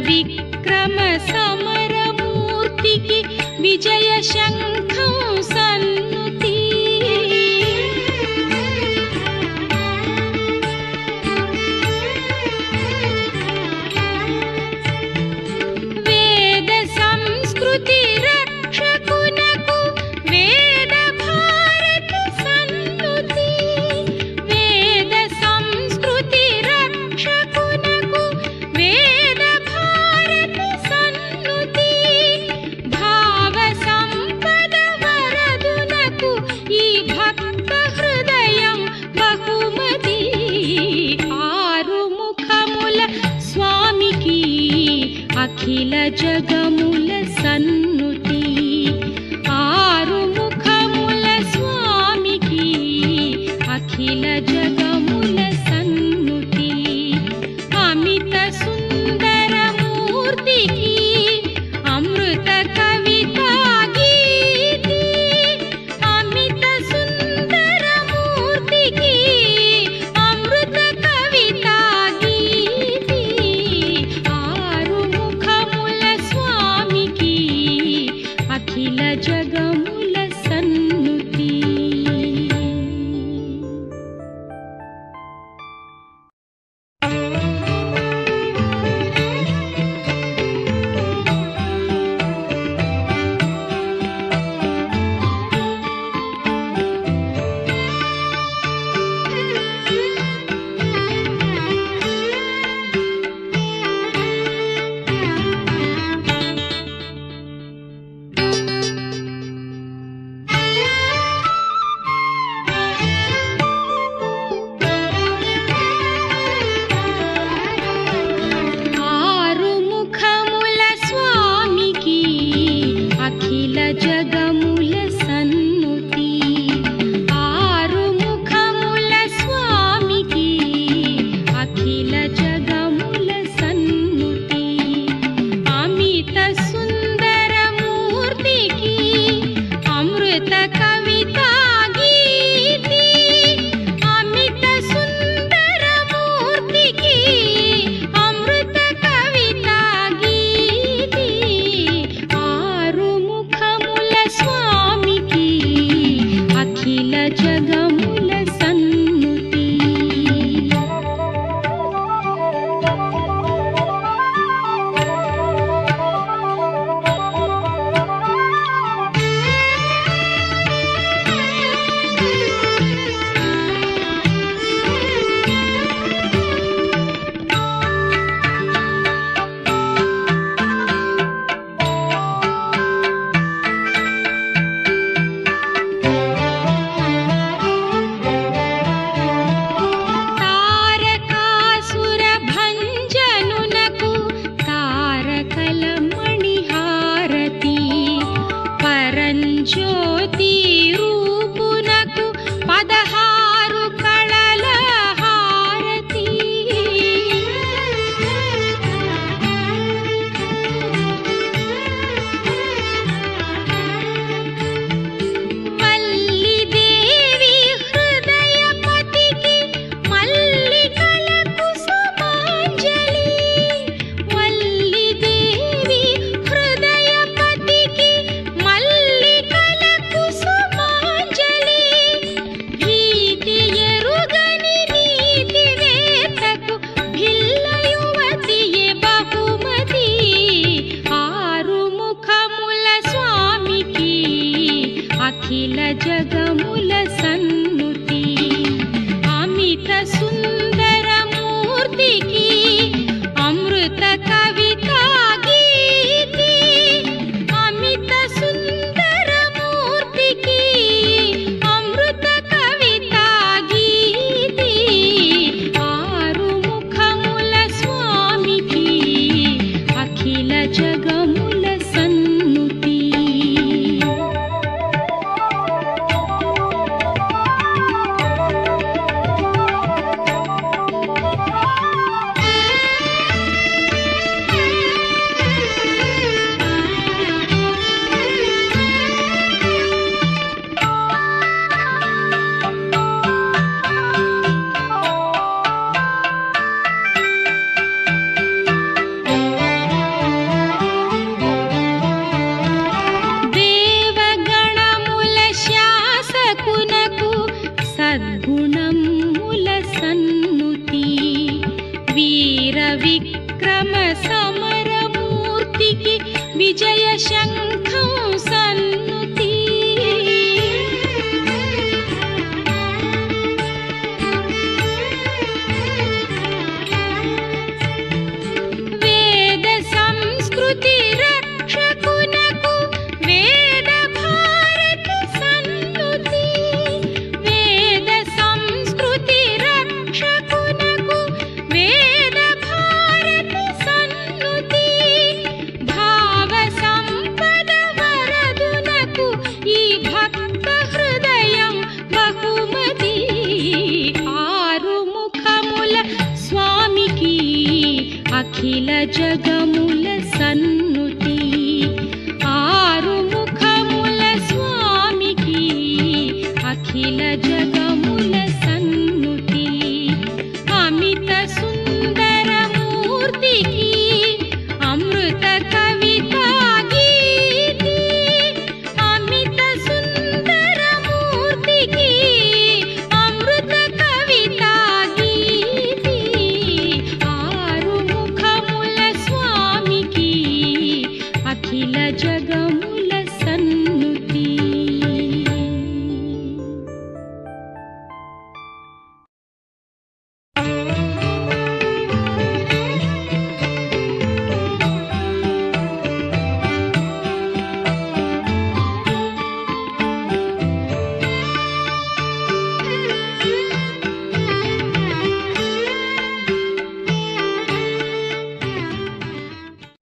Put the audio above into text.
విక్రమ సమరమూర్తికి విజయ శంఖం సన్నుతి వేద సంస్కృతి రక్షకునకు వేద భారతి సన్నుతి వేద సంస్కృతి రక్షకునకు వేద భారతి సన్నుతి భావ సంపద వరదునకు ఈ భక్త హృదయం బహుమతి ఆరు ముఖముల స్వామికి అఖిల జగముల సన్నుతి ఆరు ముఖముల స్వామికి అఖిల జగముల సన్నుతి అమిత సుందర మూర్తికి అమృత కవితా గీతి అమిత సుందర మూర్తికి అమృత కవితా గీతి ఆరు ముఖముల స్వామికి అఖిల జగముల సన్నుతి ఆరు ముఖముల స్వామికి అఖిల జగముల సన్నుతి ఆరు ముఖముల స్వామికి అఖిల జగముల సన్నుతి అమిత సుందర మూర్తికి అమృత కవితా గీతి అమిత సుందర మూర్తికి అమృత కవితా గీతి ఆరు ముఖముల స్వామికి అఖిల జగముల సన్నుతి తారకాసుర భంజనునకు తారకల మణిహారతి పరంజ్యోతి రూపునకు పదహారు కళల హారతి వల్లిదేవి హృదయపతికి మల్లికల కుసుమాంజలి వల్లిదేవి హృదయపతికి మల్లికల కుసుమాంజలి భీతి ఎరుగని నీతివేత్తకు భిల్ల యువతియే బహుమతి ఆరు ముఖముల స్వామికి అఖిల జగముల సన్నుతి అమిత సుందర మూర్తికి అమృత కవితా గీతి అమిత సుందర మూర్తికి అమృత కవితా గీతి ఆరు ముఖముల స్వామికి అఖిల జగముల సన్నుతి విక్రమ సమరమూర్తికి విజయ శంఖం సన్నుతి. వేద సంస్కృతి రక్షకునకు వేద భారతి సన్నుతి. వేద సంస్కృతి రక్షకునకు వేద భారతి సన్నుతి. భావ సంపద వరదునకు ఈ భక్త హృదయం బహుమతి. ఆరు ముఖముల స్వామికి అఖిల జగముల సన్నుతి. ఆరు ముఖముల స్వామికి అఖిల జగము